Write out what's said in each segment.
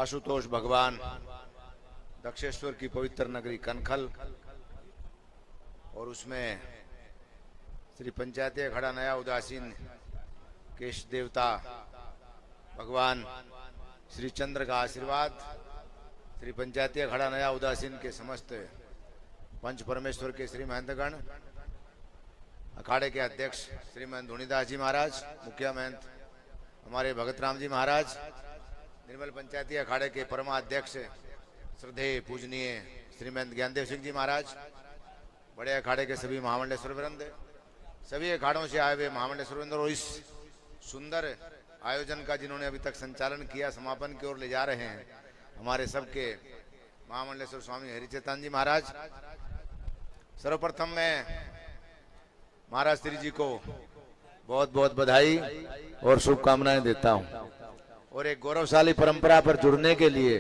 आशुतोष भगवान, दक्षेश्वर की पवित्र नगरी कनखल और उसमें श्री पंचायती अखाड़ा नया उदासीन केश देवता भगवान श्री चंद्र का आशीर्वाद, श्री पंचायती अखाड़ा नया उदासीन के समस्त पंच परमेश्वर के श्री महंतगण, अखाड़े के अध्यक्ष श्री महंत धुनीदास जी महाराज, मुखिया महंत हमारे भगत राम जी महाराज, निर्मल पंचायती अखाड़े के परमाध्यक्ष श्रद्धेय पूजनीय श्री महंत ज्ञानदेव सिंह जी महाराज, बड़े अखाड़े के सभी महामंडलेश्वर वृंद, सभी अखाड़ों से आए हुए महामंडलेश्वर वृंद और इस सुंदर आयोजन का जिन्होंने अभी तक संचालन किया, समापन की ओर ले जा रहे हैं हमारे सबके महामंडलेश्वर स्वामी हरिचेतन जी महाराज। सर्वप्रथम मैं महाराज श्री जी को बहुत बहुत बधाई और शुभकामनाएं देता हूं और एक गौरवशाली परंपरा पर जुड़ने के लिए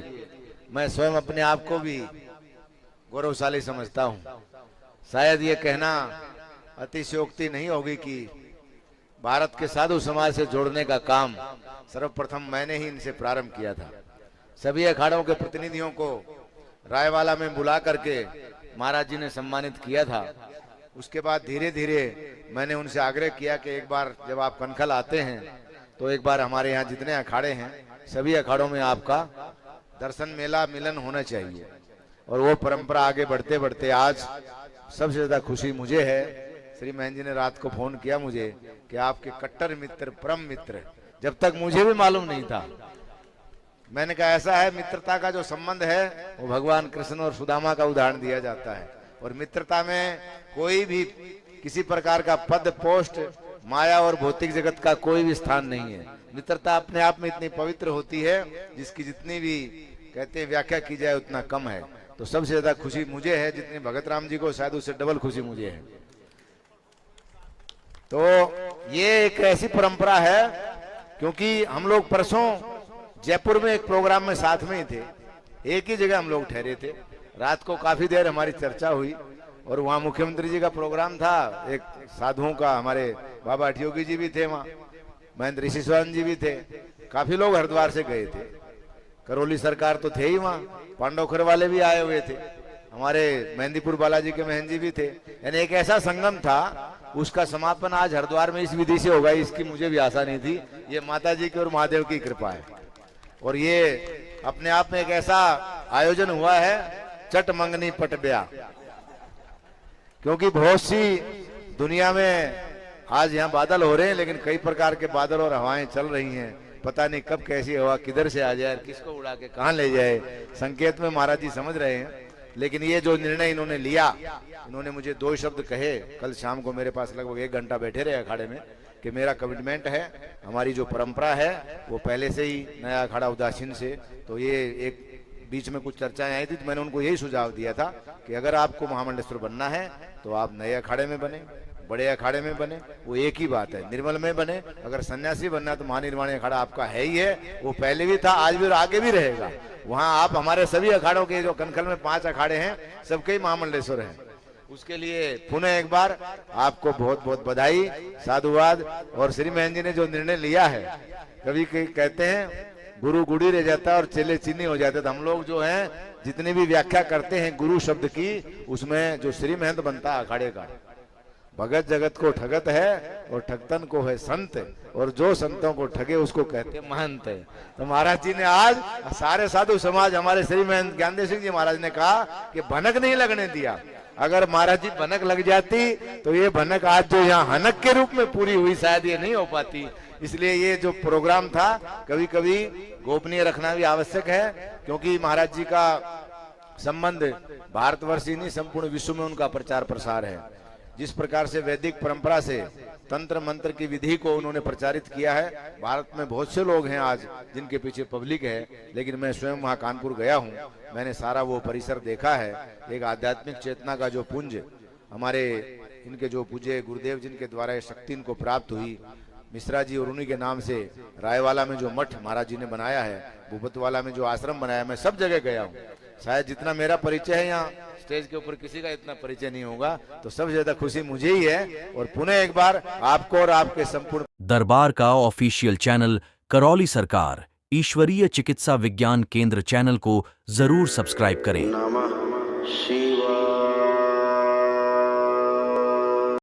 मैं स्वयं अपने आप को भी गौरवशाली समझता हूं। शायद ये कहना अतिशयोक्ति नहीं होगी कि भारत के साधु समाज से जोड़ने का काम सर्वप्रथम मैंने ही इनसे प्रारंभ किया था। सभी अखाड़ों के प्रतिनिधियों को रायवाला में बुला करके महाराज जी ने सम्मानित किया था। उसके बाद धीरे धीरे मैंने उनसे आग्रह किया कि एक बार जब आप कनखल आते हैं तो एक बार हमारे यहाँ जितने अखाड़े हैं सभी अखाड़ों में आपका दर्शन मेला मिलन होना चाहिए। और वो परंपरा आगे बढ़ते बढ़ते आज सबसे ज्यादा खुशी मुझे है, श्री महंत जी ने रात को फोन किया मुझे कि आपके कट्टर मित्र, परम मित्र, जब तक मुझे भी मालूम नहीं था। मैंने कहा ऐसा है, मित्रता का जो संबंध है वो भगवान कृष्ण और सुदामा का उदाहरण दिया जाता है और मित्रता में कोई भी किसी प्रकार का पद, पोस्ट, माया और भौतिक जगत का कोई भी स्थान नहीं है। मित्रता अपने आप में इतनी पवित्र होती है जिसकी जितनी भी कहते हैं व्याख्या की जाए उतना कम है। तो सबसे ज्यादा खुशी मुझे है, जितनी भगत राम जी को शायद उससे डबल खुशी मुझे है। तो ये एक ऐसी परंपरा है, क्योंकि हम लोग परसों जयपुर में एक प्रोग्राम में साथ में ही थे, एक ही जगह हम लोग ठहरे थे। रात को काफी देर हमारी चर्चा हुई और वहाँ मुख्यमंत्री जी का प्रोग्राम था, एक साधुओं का, हमारे बाबा अठयोगी जी भी थे वहाँ, महेंद्र ऋषि जी भी थे, काफी लोग हरिद्वार से गए थे, करौली सरकार तो थे ही वहाँ, पांडवखर वाले भी आए हुए थे, हमारे मेहंदीपुर बालाजी के महंत जी भी थे। यानी एक ऐसा संगम था, उसका समापन आज हरिद्वार में इस विधि से होगा, इसकी मुझे भी आशा नहीं थी। ये माता जी की और महादेव की कृपा है और ये अपने आप में एक ऐसा आयोजन हुआ है, चट मंगनी पट ब्याह। क्योंकि बहुत सी दुनिया में आज यहाँ बादल हो रहे हैं, लेकिन कई प्रकार के बादल और हवाएं चल रही हैं, पता नहीं कब कैसी हवा किधर से आ जाए, किसको उड़ा के कहाँ ले जाए, संकेत में महाराज जी समझ रहे हैं। लेकिन ये जो निर्णय इन्होंने लिया, इन्होंने मुझे दो शब्द कहे, कल शाम को मेरे पास लगभग 1 घंटा बैठे रहे अखाड़े में, कि मेरा कमिटमेंट है, हमारी जो परंपरा है वो पहले से ही नया अखाड़ा उदासीन से, तो ये एक बीच में कुछ चर्चाएं आई थी, तो मैंने उनको यही सुझाव दिया था कि अगर आपको महामंडलेश्वर बनना है तो आप नए अखाड़े में बने, बड़े अखाड़े में बने, वो एक ही बात है, निर्मल में बने। अगर सन्यासी बनना है तो महानिर्वाणी अखाड़ा आपका है ही है, वो पहले भी था, आज भी और आगे भी रहेगा। वहाँ आप हमारे सभी अखाड़ों के, जो कनखल में 5 अखाड़े हैं, सबके ही महामंडलेश्वर हैं। उसके लिए पुनः एक बार आपको बहुत बहुत बधाई, साधुवाद। और श्री महंत जी ने जो निर्णय लिया है, कभी कहते हैं गुरु गुड़ी रह जाता है और चेले चीनी हो जाते, तो हम लोग जो हैं जितनी भी व्याख्या करते हैं गुरु शब्द की, उसमें जो श्री महंत बनता है अखाड़े का, भगत जगत को ठगत है और ठगतन को है संत, और जो संतों को ठगे उसको कहते हैं महंत है। तो महाराज जी ने आज सारे साधु समाज, हमारे श्री महंत ज्ञानदेव सिंह जी महाराज ने कहा कि भनक नहीं लगने दिया। अगर महाराज जी भनक लग जाती तो ये भनक आज जो यहाँ हनक के रूप में पूरी हुई, शायद ये नहीं हो पाती। इसलिए ये जो प्रोग्राम था कभी कभी गोपनीय रखना भी आवश्यक है, क्योंकि महाराज जी का संबंध भारतवर्ष ही नहीं संपूर्ण विश्व में उनका प्रचार प्रसार है। जिस प्रकार से वैदिक परंपरा से तंत्र मंत्र की विधि को उन्होंने प्रचारित किया है, भारत में बहुत से लोग हैं आज जिनके पीछे पब्लिक है, लेकिन मैं स्वयं वहाँ कानपुर गया हूँ, मैंने सारा वो परिसर देखा है। एक आध्यात्मिक चेतना का जो पुंज हमारे इनके जो पूज्य गुरुदेव जिनके द्वारा ये शक्ति इनको प्राप्त हुई, मिश्रा जी और उन्हीं के नाम से रायवाला में जो मठ महाराज जी ने बनाया है, भूपतवाला में जो आश्रम बनाया, मैं सब जगह गया हूँ। शायद जितना मेरा परिचय है यहाँ स्टेज के ऊपर किसी का इतना परिचय नहीं होगा, तो सबसे ज्यादा खुशी मुझे ही है। और पुनः एक बार आपको और आपके संपूर्ण दरबार का ऑफिशियल चैनल करौली सरकार ईश्वरीय चिकित्सा विज्ञान केंद्र चैनल को जरूर सब्सक्राइब करें। नमः शिवाय।